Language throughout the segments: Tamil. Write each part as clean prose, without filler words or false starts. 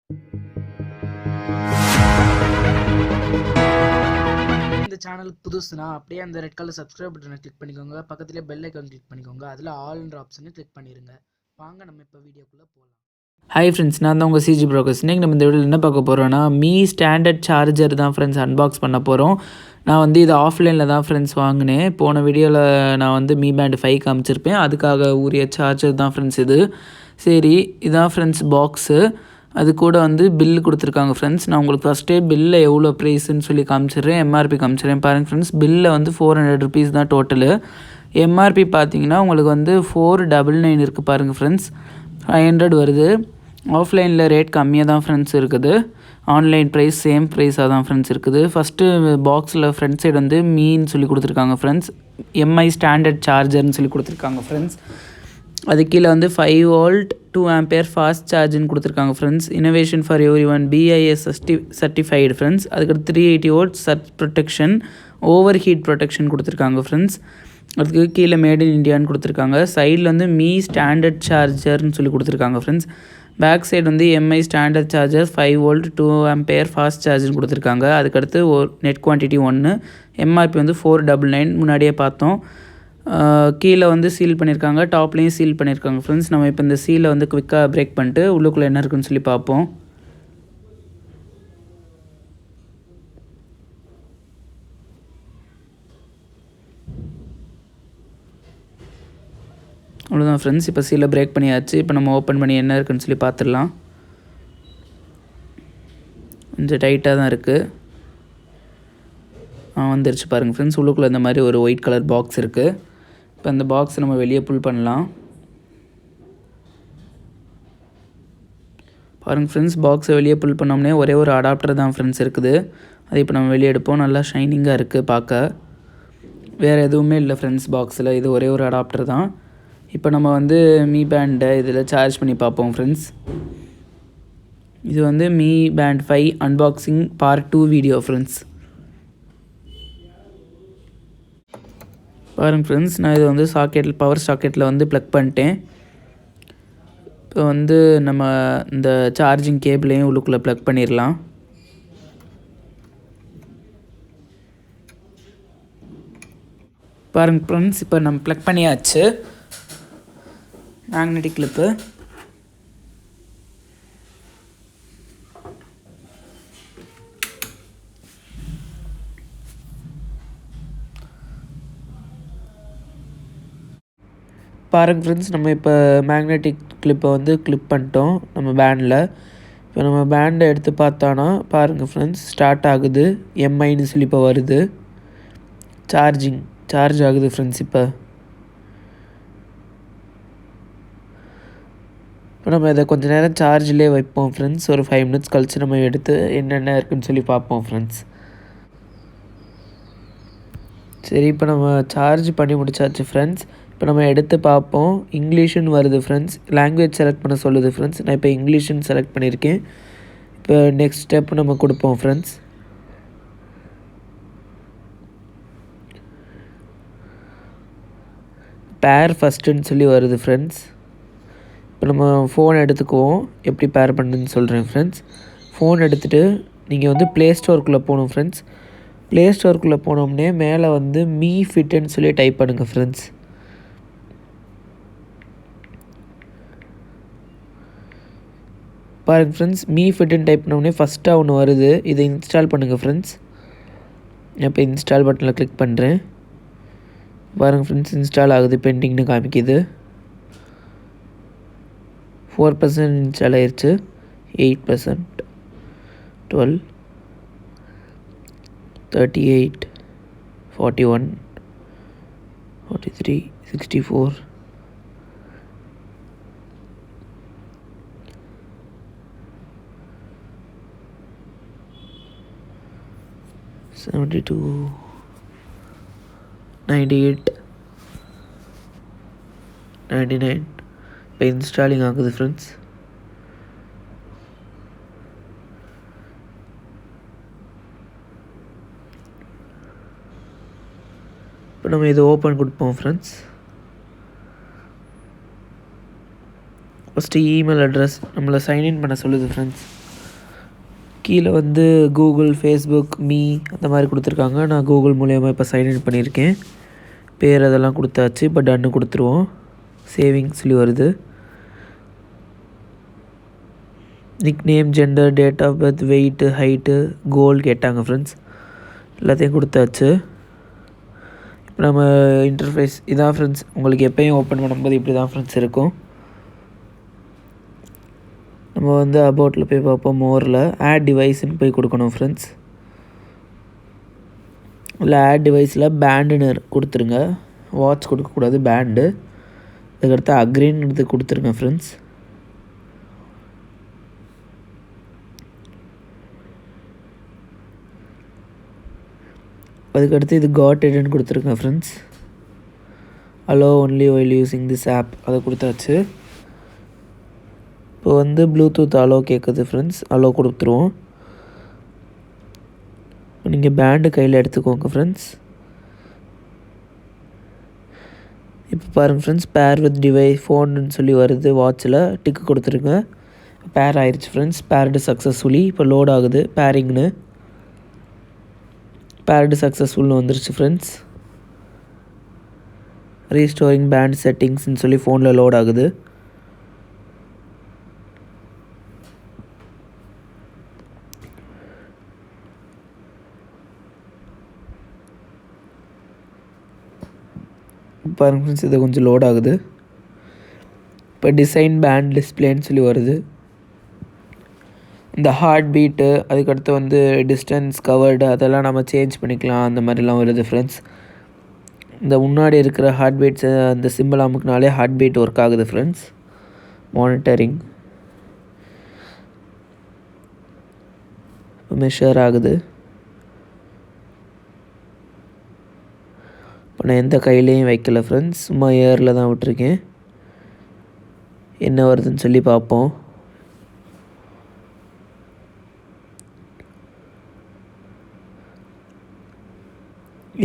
இந்த சேனலுக்கு புதுசுனா அப்படியே அந்த ரெட் கலர் சப்ஸ்கிரைப் பட்டனை கிளிக் பண்ணிக்கோங்க. பக்கத்துலேயே பெல் ஐக்கான் கிளிக் பண்ணிக்கோங்க. அதில் ஆல்ன்ற ஆப்ஷனை கிளிக் பண்ணிடுங்க. வாங்க நம்ம இப்போ வீடியோக்குள்ளே போகலாம். ஹாய் ஃப்ரெண்ட்ஸ், நான் தான் உங்கள் சிஜி ப்ரோக்கர்ஸ். இன்றைக்கி நம்ம இந்த வீடியோவில் என்ன பார்க்க போகிறோன்னா மீ ஸ்டாண்டர்ட் சார்ஜர் தான் ஃப்ரெண்ட்ஸ் அன்பாக்ஸ் பண்ண போகிறோம். நான் வந்து இது ஆஃப்லைனில் தான் ஃப்ரெண்ட்ஸ் வாங்கினேன். போன வீடியோவில் நான் வந்து மீ பேண்ட் 5 காமிச்சிருப்பேன். அதுக்காக உரிய சார்ஜர் தான் ஃப்ரெண்ட்ஸ் இது. சரி, இதான் ஃப்ரெண்ட்ஸ் பாக்ஸு. அது கூட வந்து பில்லு கொடுத்துருக்காங்க ஃப்ரெண்ட்ஸ். நான் உங்களுக்கு ஃபஸ்ட்டே பில்லில் எவ்வளோ ப்ரைஸுன்னு சொல்லி காமிச்சிடுறேன், எம்ஆர்பி காமிச்சிடுறேன். பாருங்கள் ஃப்ரெண்ட்ஸ், பில்லில் வந்து 400 ருபீஸ் தான் டோட்டலு. எம்ஆர்பி பார்த்தீங்கன்னா உங்களுக்கு வந்து 499 இருக்குது பாருங்கள் ஃப்ரெண்ட்ஸ். 500 வருது. ஆஃப்லைனில் ரேட் கம்மியாக தான் ஃப்ரெண்ட்ஸ் இருக்குது. ஆன்லைன் ப்ரைஸ் சேம் ப்ரைஸாக தான் ஃப்ரெண்ட்ஸ் இருக்குது. ஃபஸ்ட்டு பாக்ஸில் ஃப்ரண்ட் சைடு வந்து மீன்னு சொல்லி கொடுத்துருக்காங்க ஃப்ரெண்ட்ஸ். எம்ஐ ஸ்டாண்டர்ட் சார்ஜர்னு சொல்லி கொடுத்துருக்காங்க ஃப்ரெண்ட்ஸ். அது கீழே வந்து 5 வோல்ட் 2 ஆம்பியர் ஃபாஸ்ட் சார்ஜ்னு கொடுத்துருக்காங்க friends. Innovation for everyone BIS certified friends. அதுக்கடுத்து 380 volt surge protection, overheat protection கொடுத்துருக்காங்க ஃப்ரெண்ட்ஸ். அதுக்கு கீழே மேட் இன் இண்டியான்னு கொடுத்துருக்காங்க. சைடில் வந்து மீ ஸ்டாண்டர்ட் சார்ஜர்னு சொல்லி கொடுத்துருக்காங்க ஃப்ரெண்ட்ஸ். பேக் சைடு வந்து MI standard charger 5 volt 2 ampere fast சார்ஜர்னு கொடுத்துருக்காங்க. அதுக்கடுத்து நெட் குவான்டிட்டி 1, எம்ஆர்பி வந்து 499 முன்னாடியே பார்த்தோம். கீழே வந்து சீல் பண்ணியிருக்காங்க, டாப்லேயும் சீல் பண்ணியிருக்காங்க ஃப்ரெண்ட்ஸ். நம்ம இப்போ இந்த சீலை வந்து குவிக்காக பிரேக் பண்ணிட்டு உள்ளுக்குள்ளே என்ன இருக்குன்னு சொல்லி பார்ப்போம். அவ்வளோதான் ஃப்ரெண்ட்ஸ், இப்போ சீலை பிரேக் பண்ணியாச்சு. இப்போ நம்ம ஓப்பன் பண்ணி என்ன இருக்குன்னு சொல்லி பார்த்துடலாம். கொஞ்சம் டைட்டாக தான் இருக்குது. வந்துருச்சு பாருங்கள் ஃப்ரெண்ட்ஸ். உள்ளுக்குள்ளே இந்த மாதிரி ஒரு ஒயிட் கலர் பாக்ஸ் இருக்குது. இப்போ அந்த பாக்ஸை நம்ம வெளியே புல் பண்ணலாம். பாருங்கள் ஃப்ரெண்ட்ஸ், பாக்ஸை வெளியே புல் பண்ணோம்னே ஒரே ஒரு அடாப்டர் தான் ஃப்ரெண்ட்ஸ் இருக்குது. அதை இப்போ நம்ம வெளியே எடுப்போம். நல்லா ஷைனிங்காக இருக்குது பார்க்க. வேறு எதுவுமே இல்லை ஃப்ரெண்ட்ஸ் பாக்ஸில். இது ஒரே ஒரு அடாப்டர் தான். இப்போ நம்ம வந்து மீ பேண்டை இதில் சார்ஜ் பண்ணி பார்ப்போம் ஃப்ரெண்ட்ஸ். இது வந்து Mi band 5 unboxing part 2 video friends. பாருங்கள் ஃப்ரெண்ட்ஸ், நான் இதை வந்து பவர் சாக்கெட்டில் வந்து ப்ளக் பண்ணிட்டேன். இப்போ வந்து நம்ம இந்த சார்ஜிங் கேபிளையும் உள்ளுக்குள்ளே ப்ளக் பண்ணிடலாம். பாருங்கள் ஃப்ரெண்ட்ஸ், இப்போ நம்ம ப்ளக் பண்ணியாச்சு மேக்னெட்டிக் கிளிப்பு. பாருங்கள் ஃப்ரெண்ட்ஸ், நம்ம இப்போ மேக்னெட்டிக் கிளிப்பை வந்து கிளிப் பண்ணிட்டோம் நம்ம பேண்டில். இப்போ நம்ம பேண்டை எடுத்து பார்த்தோன்னா பாருங்கள் ஃப்ரெண்ட்ஸ், ஸ்டார்ட் ஆகுது. எம்ஐன்னு சொல்லி இப்போ வருது. சார்ஜ் ஆகுது ஃப்ரெண்ட்ஸ். இப்போ நம்ம இதை கொஞ்சம் நேரம் சார்ஜ்லேயே வைப்போம் ஃப்ரெண்ட்ஸ். ஒரு 5 மினிட்ஸ் கழித்து நம்ம எடுத்து என்னென்ன இருக்குதுன்னு சொல்லி பார்ப்போம் ஃப்ரெண்ட்ஸ். சரி, இப்போ நம்ம சார்ஜ் பண்ணி முடிச்சாச்சு ஃப்ரெண்ட்ஸ். இப்போ நம்ம எடுத்து பார்ப்போம். இங்கிலீஷுன்னு வருது ஃப்ரெண்ட்ஸ். லாங்குவேஜ் செலக்ட் பண்ண சொல்லுது ஃப்ரெண்ட்ஸ். நான் இப்போ இங்கிலீஷுன்னு செலக்ட் பண்ணியிருக்கேன். இப்போ நெக்ஸ்ட் ஸ்டெப் நம்ம கொடுப்போம் ஃப்ரெண்ட்ஸ். பேர் ஃபஸ்ட்டுன்னு சொல்லி வருது ஃப்ரெண்ட்ஸ். இப்போ நம்ம ஃபோன் எடுத்துக்குவோம். எப்படி பேர் பண்ணுன்னு சொல்கிறேன் ஃப்ரெண்ட்ஸ். ஃபோன் எடுத்துகிட்டு நீங்கள் வந்து ப்ளே ஸ்டோருக்குள்ளே போகணும் ஃப்ரெண்ட்ஸ். ப்ளே ஸ்டோருக்குள்ளே போனோம்னே மேலே வந்து மீ ஃபிட்டுன்னு சொல்லி டைப் பண்ணுங்கள் ஃப்ரெண்ட்ஸ். பாருங்கள் ஃப்ரெண்ட்ஸ், மீ ஃபிட்டுன்னு டைப் பண்ணோடனே ஃபஸ்ட்டாக ஒன்று வருது. இதை இன்ஸ்டால் பண்ணுங்கள் ஃப்ரெண்ட்ஸ். இப்போ இன்ஸ்டால் பட்டனில் கிளிக் பண்ணுறேன். பாருங்கள் ஃப்ரெண்ட்ஸ், இன்ஸ்டால் ஆகுது. பெண்டிங்னு காமிக்குது. 4% இன்ஸ்டால் ஆயிடுச்சு. 8%, 12, 38, 41, 43, 64, 72, 98, 99. இப்போ இன்ஸ்டாலிங் ஆகுது ஃப்ரெண்ட்ஸ். இப்போ நம்ம இதை ஓப்பன் கொடுப்போம் ஃப்ரெண்ட்ஸ். ஃபஸ்ட்டு இமெயில் அட்ரஸ் நம்மளை சைன்இன் பண்ண சொல்லுது ஃப்ரெண்ட்ஸ். கீழே வந்து கூகுள், ஃபேஸ்புக், மீ அந்த மாதிரி கொடுத்துருக்காங்க. நான் கூகுள் மூலயமா இப்போ சைன்இன் பண்ணியிருக்கேன். பேர் அதெல்லாம் கொடுத்தாச்சு. இப்போ டன்னு கொடுத்துருவோம். சேவிங் சொல்லி வருது. Nickname, gender, date of birth, weight, height, goal கேட்டாங்க ஃப்ரெண்ட்ஸ். எல்லாத்தையும் கொடுத்தாச்சு. இப்போ நம்ம இன்டர்ஃபேஸ் இதான் ஃப்ரெண்ட்ஸ். உங்களுக்கு எப்போயும் ஓப்பன் பண்ணும்போது இப்படி தான் ஃப்ரெண்ட்ஸ் இருக்கும். நம்ம வந்து அபவுட்டில் போய் பார்ப்போம். மோரில் ஆட் டிவைஸ்ன்னு போய் கொடுக்கணும் ஃப்ரெண்ட்ஸ். இல்லை ஆட் டிவைஸில் பேண்டுன்னு கொடுத்துருங்க. வாட்ச் கொடுக்கக்கூடாது, பேண்டு. அதுக்கடுத்து அக்ரின்னு கொடுத்துருங்க ஃப்ரெண்ட்ஸ். அதுக்கடுத்து இது காட் எட்னு கொடுத்துருங்க friends. Allow only while using this app அதை கொடுத்தாச்சு. இப்போ வந்து ப்ளூடூத் அலோ கேட்குது ஃப்ரெண்ட்ஸ். அலோ கொடுத்துருவோம். நீங்கள் பேண்டு கையில் எடுத்துக்கோங்க ஃப்ரெண்ட்ஸ். இப்போ பாருங்கள் ஃப்ரெண்ட்ஸ், பேர் வித் டிவைஸ் ஃபோன்னு சொல்லி வருது. வாட்சில் டிக்கு கொடுத்துருங்க. பேர் ஆயிடுச்சு ஃப்ரெண்ட்ஸ். Bird successfully. இப்போ லோட் ஆகுது பேரிங்னு. பேர்டு சக்ஸஸ்ஃபுல்னு வந்துருச்சு ஃப்ரெண்ட்ஸ். ரீஸ்டோரிங் பேண்ட் செட்டிங்ஸ்ன்னு சொல்லி ஃபோனில் லோட் ஆகுது. பாருங்க ஃப்ரெண்ட்ஸ், இது கொஞ்சம் லோட் ஆகுது. இப்போ டிசைன் பேண்ட் டிஸ்பிளேன்னு சொல்லி வருது. இந்த ஹார்ட் பீட்டு, அதுக்கடுத்து வந்து டிஸ்டன்ஸ் கவர்டு அதெல்லாம் நம்ம சேஞ்ச் பண்ணிக்கலாம். அந்த மாதிரிலாம் வருது ஃப்ரெண்ட்ஸ். இந்த முன்னாடி இருக்கிற ஹார்ட் பீட்ஸை அந்த சிம்பிள் அமுக்குனாலே ஹார்ட் பீட் ஒர்க் ஆகுது ஃப்ரெண்ட்ஸ். மானிட்டரிங் மெஷர் ஆகுது. இப்போ நான் எந்த கையிலையும் வைக்கல ஃப்ரெண்ட்ஸ், சும்மா ஏரில் தான் விட்டுருக்கேன். என்ன வருதுன்னு சொல்லி பார்ப்போம்.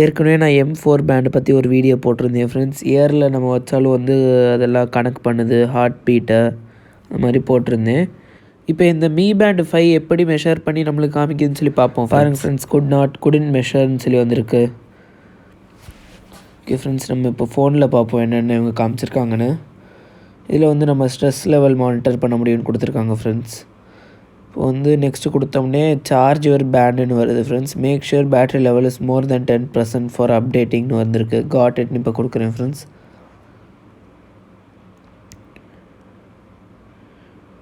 ஏற்கனவே நான் M4 பேண்டை பற்றி ஒரு வீடியோ போட்டிருந்தேன் ஃப்ரெண்ட்ஸ். இயரில் நம்ம வச்சாலும் வந்து அதெல்லாம் கனெக்ட் பண்ணுது, ஹார்ட் பீட்டை அந்த மாதிரி போட்டிருந்தேன். இப்போ இந்த மீ பேண்ட் 5 எப்படி மெஷர் பண்ணி நம்மளுக்கு காமிக்குதுன்னு சொல்லி பார்ப்போம். பாருங்கள் ஃப்ரெண்ட்ஸ், குடின் மெஷர்னு சொல்லி வந்திருக்கு. ஓகே ஃப்ரெண்ட்ஸ், நம்ம இப்போ ஃபோனில் பார்ப்போம் என்னென்ன இவங்க காமிச்சிருக்காங்கன்னு. இதில் வந்து நம்ம ஸ்ட்ரெஸ் லெவல் மானிட்டர் பண்ண முடியும்னு கொடுத்துருக்காங்க ஃப்ரெண்ட்ஸ். இப்போ வந்து நெக்ஸ்ட்டு கொடுத்தோம்னே சார்ஜ் யுவர் பேண்டுன்னு வருது friends. Make sure battery level is more than 10% for அப்டேட்டிங்னு வந்திருக்கு. காட் இட்னு இப்போ கொடுக்குறேன் ஃப்ரெண்ட்ஸ்.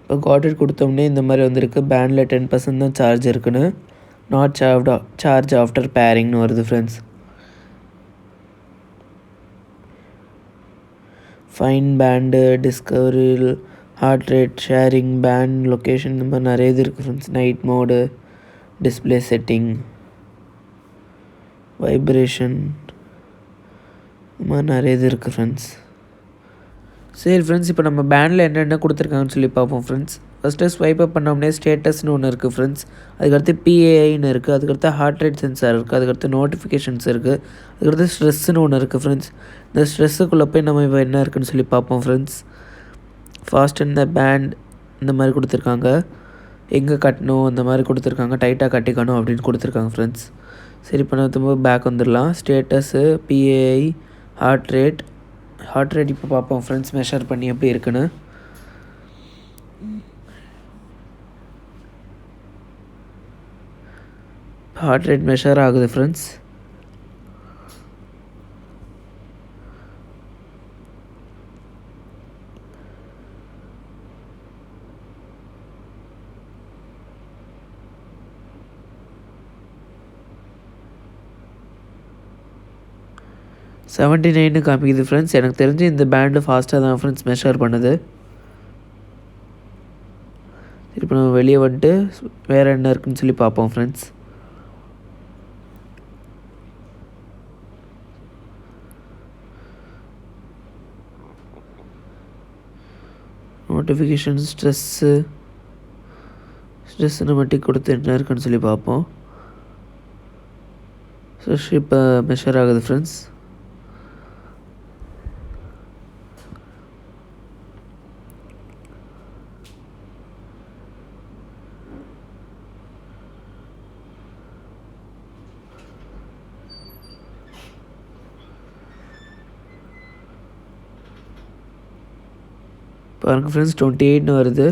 இப்போ காட் இட் கொடுத்தோம்னே இந்த மாதிரி வந்திருக்கு. பேண்டில் 10% தான் சார்ஜ் இருக்குன்னு. நாட் சார்ஜ் ஆஃப்டர் பேரிங்னு வருது ஃப்ரெண்ட்ஸ். ஃபைன் பேண்டு, டிஸ்கவரில், heart rate, sharing, band location, இந்த மாதிரி நிறைய இது இருக்குது friends. Night mode, display setting, vibration, இந்த மாதிரி நிறைய இது இருக்குது ஃப்ரெண்ட்ஸ். சரி ஃப்ரெண்ட்ஸ், இப்போ நம்ம பேண்டில் என்னென்ன கொடுத்துருக்காங்கன்னு சொல்லி பார்ப்போம் ஃப்ரெண்ட்ஸ். ஃபஸ்ட்டு ஸ்வைப் அப் பண்ணோம்னே ஸ்டேட்டஸ்னு ஒன்று இருக்குது ஃப்ரெண்ட்ஸ். அதுக்கடுத்து PAIன்னு இருக்குது. அதுக்கடுத்து ஹார்ட் ரேட் சென்சார் இருக்குது. அதுக்கடுத்து நோட்டிஃபிகேஷன்ஸ் இருக்குது. அதுக்கடுத்து ஸ்ட்ரெஸ்ஸுன்னு ஒன்று இருக்குது ஃப்ரெண்ட்ஸ். இந்த ஸ்ட்ரெஸ்ஸுக்குள்ளே போய் நம்ம இப்போ என்ன இருக்குதுன்னு சொல்லி பார்ப்போம் ஃப்ரெண்ட்ஸ். ஃபாஸ்ட் இந்த பேண்ட் இந்த மாதிரி கொடுத்துருக்காங்க. எங்கே கட்டணும் அந்த மாதிரி கொடுத்துருக்காங்க. டைட்டாக கட்டிக்கணும் அப்படின்னு கொடுத்துருக்காங்க ஃப்ரெண்ட்ஸ். சரி, இப்போ நம்ம திரும்ப பேக் வந்துடலாம். ஸ்டேட்டஸு, PAI, ஹார்ட் ரேட் இப்போ பார்ப்போம் ஃப்ரெண்ட்ஸ், மெஷர் பண்ணி எப்படி இருக்குன்னு. ஹார்ட் ரேட் மெஷர் ஆகுது ஃப்ரெண்ட்ஸ். $79 காமிக்குது ஃப்ரெண்ட்ஸ். எனக்கு தெரிஞ்சு இந்த பேண்டு ஃபாஸ்ட்டாக தான் ஃப்ரெண்ட்ஸ் மெஷர் பண்ணுது. இப்போ நம்ம வெளியே வந்துட்டு வேறு என்ன இருக்குதுன்னு சொல்லி பார்ப்போம் ஃப்ரெண்ட்ஸ். நோட்டிஃபிகேஷன், ஸ்ட்ரெஸ்ஸு மட்டும் கொடுத்து என்ன இருக்குன்னு சொல்லி பார்ப்போம். ஸ்ட்ரெஸ் இப்போ மெஷர் ஆகுது ஃப்ரெண்ட்ஸ். பாருங்கள் ஃப்ரெண்ட்ஸ் 28ன்னு வருது.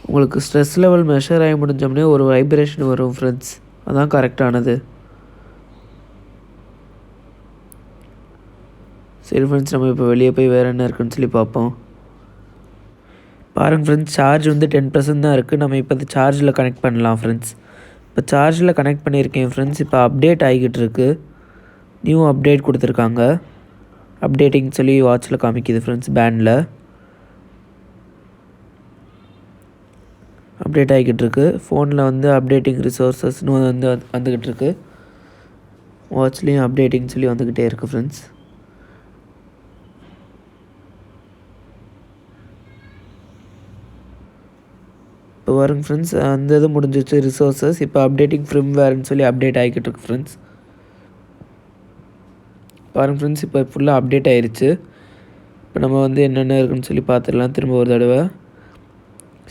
உங்களுக்கு ஸ்ட்ரெஸ் லெவல் மெஷர் ஆகி முடிஞ்சோடனே ஒரு வைப்ரேஷன் வரும் ஃப்ரெண்ட்ஸ், அதான் கரெக்டானது. சரி ஃப்ரெண்ட்ஸ், நம்ம இப்போ வெளியே போய் வேறு என்ன இருக்குன்னு சொல்லி பார்ப்போம். பாருங்கள் ஃப்ரெண்ட்ஸ், சார்ஜ் வந்து 10% தான் இருக்குது. நம்ம இப்போ இந்த சார்ஜில் கனெக்ட் பண்ணலாம் ஃப்ரெண்ட்ஸ். இப்போ சார்ஜில் கனெக்ட் பண்ணியிருக்கேன் ஃப்ரெண்ட்ஸ். இப்போ அப்டேட் ஆகிக்கிட்டு இருக்கு. நியூ அப்டேட் கொடுத்துருக்காங்க. அப்டேட்டிங் சொல்லி வாட்சில் காமிக்குது ஃப்ரெண்ட்ஸ். பேண்டில் அப்டேட் ஆகிக்கிட்டு இருக்கு. ஃபோனில் வந்து அப்டேட்டிங் ரிசோர்ஸஸ்னு வந்து வந்துக்கிட்டு இருக்கு. வாட்ச்லேயும் அப்டேட்டிங் சொல்லி வந்துக்கிட்டே இருக்குது ஃப்ரெண்ட்ஸ். இப்போ வருங்க ஃப்ரெண்ட்ஸ், அந்த இது முடிஞ்சிச்சு ரிசோர்ஸஸ். இப்போ அப்டேட்டிங் ஃபிர்ம்வேர்னு சொல்லி அப்டேட் ஆகிக்கிட்டு இருக்கு ஃப்ரெண்ட்ஸ். பாருங்கள் ஃப்ரெண்ட்ஸ், இப்போ ஃபுல்லாக அப்டேட் ஆகிருச்சு. இப்போ நம்ம வந்து என்னென்ன இருக்குன்னு சொல்லி பார்த்துடலாம் திரும்ப ஒரு தடவை.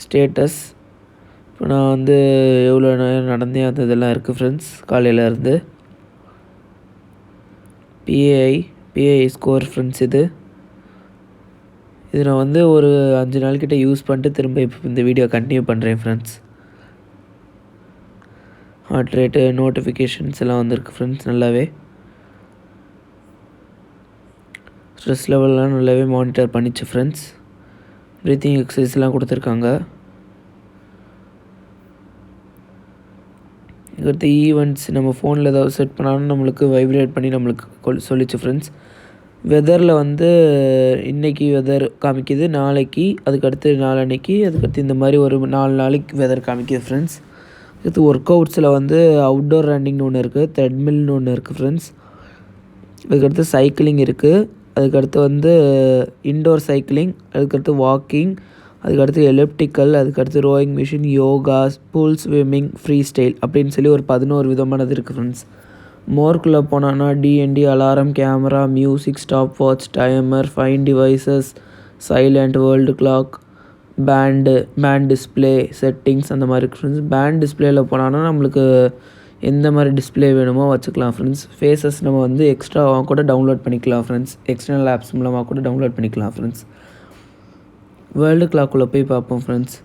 ஸ்டேட்டஸ், இப்போ நான் வந்து எவ்வளோ நேரம் நடந்தேன் அந்த இதெல்லாம் இருக்குது ஃப்ரெண்ட்ஸ் காலையிலேருந்து. BAI score friends. இது நான் வந்து ஒரு 5 நாள்கிட்ட யூஸ் பண்ணிட்டு திரும்ப இப்போ இந்த வீடியோ கண்டினியூ பண்ணுறேன் ஃப்ரெண்ட்ஸ். ஹார்ட் ரேட்டு, நோட்டிஃபிகேஷன்ஸ் எல்லாம் வந்திருக்கு ஃப்ரெண்ட்ஸ். நல்லாவே ஸ்ட்ரெஸ் லெவல்லாம் நல்லாவே மானிட்டர் பண்ணிச்சு ஃப்ரெண்ட்ஸ். ப்ரீத்திங் எக்ஸசைஸ்லாம் கொடுத்துருக்காங்க. அடுத்து ஈவெண்ட்ஸ், நம்ம ஃபோனில் ஏதாவது செட் பண்ணாலும் நம்மளுக்கு வைப்ரேட் பண்ணி நம்மளுக்கு சொல்லிச்சு ஃப்ரெண்ட்ஸ். வெதரில் வந்து இன்றைக்கி வெதர் காமிக்குது, நாளைக்கு, அதுக்கடுத்து நாளன்னைக்கு, அதுக்கடுத்து இந்த மாதிரி ஒரு 4 நாளைக்கு வெதர் காமிக்குது ஃப்ரெண்ட்ஸ். அடுத்து ஒர்க் அவுட்ஸில் வந்து அவுட்டோர் ரன்னிங்னு ஒன்று இருக்குது, த்ரெட்மில்னு ஒன்று இருக்குது ஃப்ரெண்ட்ஸ். அதுக்கடுத்து சைக்கிளிங் இருக்குது. அதுக்கடுத்து வந்து இன்டோர் சைக்கிளிங், அதுக்கடுத்து வாக்கிங், அதுக்கடுத்து எலிப்டிக்கல், அதுக்கடுத்து rowing machine, yoga, pool swimming, freestyle அப்படின்னு சொல்லி ஒரு 11 விதமானது இருக்குது ஃப்ரெண்ட்ஸ். மோர்க்குள்ளே போனோன்னா DND, alarm, camera, music, stopwatch, timer, find devices, silent, world clock, band display, settings அந்த மாதிரி இருக்குது ஃப்ரெண்ட்ஸ். பேண்ட் டிஸ்பிளேயில் போனோன்னா நம்மளுக்கு எந்த மாதிரி டிஸ்பிளே வேணுமோ வச்சுக்கலாம் ஃப்ரெண்ட்ஸ். ஃபேஸஸ் நம்ம வந்து எக்ஸ்ட்ராவாக கூட டவுன்லோட் பண்ணிக்கலாம் ஃப்ரெண்ட்ஸ். எக்ஸ்டர்னல் ஆப்ஸ் மூலமாக கூட டவுன்லோட் பண்ணிக்கலாம் ஃப்ரெண்ட்ஸ். வேர்ல்டு கிளாக்குள்ளே போய் பார்ப்போம் friends.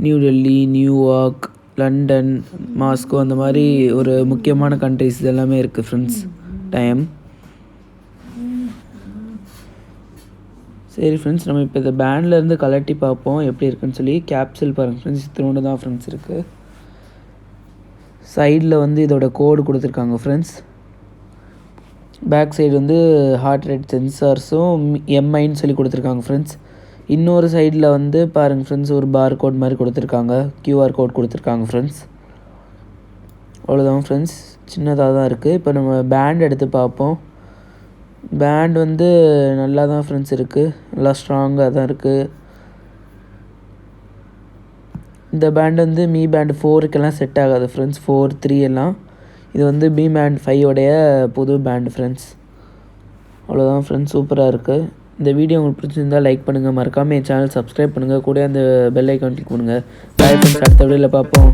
New Delhi, New York, London, Moscow அந்த மாதிரி ஒரு முக்கியமான கண்ட்ரிஸ் இதெல்லாமே இருக்குது ஃப்ரெண்ட்ஸ். டைம் சரி ஃப்ரெண்ட்ஸ், நம்ம இப்போ இந்த பேண்ட்லேருந்து கலட்டி பார்ப்போம் எப்படி இருக்குன்னு சொல்லி. கேப்சூல் பாருங்கள் ஃப்ரெண்ட்ஸ், இத்தனோடு தான் ஃப்ரெண்ட்ஸ் இருக்குது. சைடில் வந்து இதோட கோடு கொடுத்துருக்காங்க ஃப்ரெண்ட்ஸ். பேக் சைடு வந்து ஹார்ட் ரேட் சென்சார்ஸும் எம்ஐன்னு சொல்லி கொடுத்துருக்காங்க ஃப்ரெண்ட்ஸ். இன்னொரு சைடில் வந்து பாருங்கள் ஃப்ரெண்ட்ஸ், ஒரு பார் கோட் மாதிரி கொடுத்துருக்காங்க, QR கோட் கொடுத்துருக்காங்க ஃப்ரெண்ட்ஸ். அவ்வளோதான் ஃப்ரெண்ட்ஸ், சின்னதாக தான் இருக்குது. இப்போ நம்ம பேண்ட் எடுத்து பார்ப்போம். பேண்ட் வந்து நல்லா தான் ஃப்ரெண்ட்ஸ் இருக்குது, நல்லா ஸ்ட்ராங்காக தான் இருக்குது. இந்த பேண்ட் வந்து மீ பேண்ட் 4க்கெல்லாம் செட் ஆகாது ஃப்ரெண்ட்ஸ், 4, 3 எல்லாம். இது வந்து மீ பேண்ட் 5 புது பேண்ட் ஃப்ரெண்ட்ஸ். அவ்வளோதான் ஃப்ரெண்ட்ஸ், சூப்பராக இருக்குது. இந்த வீடியோ உங்களுக்கு பிடிச்சிருந்தால் லைக் பண்ணுங்கள், மறக்காமல் என் சேனல் சப்ஸ்கிரைப் பண்ணுங்கள், கூட அந்த பெல் ஐக்கான் கிளிக் பண்ணுங்கள். பாய் ஃப்ரெண்ட்ஸ், அடுத்த வீடியோவில் பார்ப்போம்.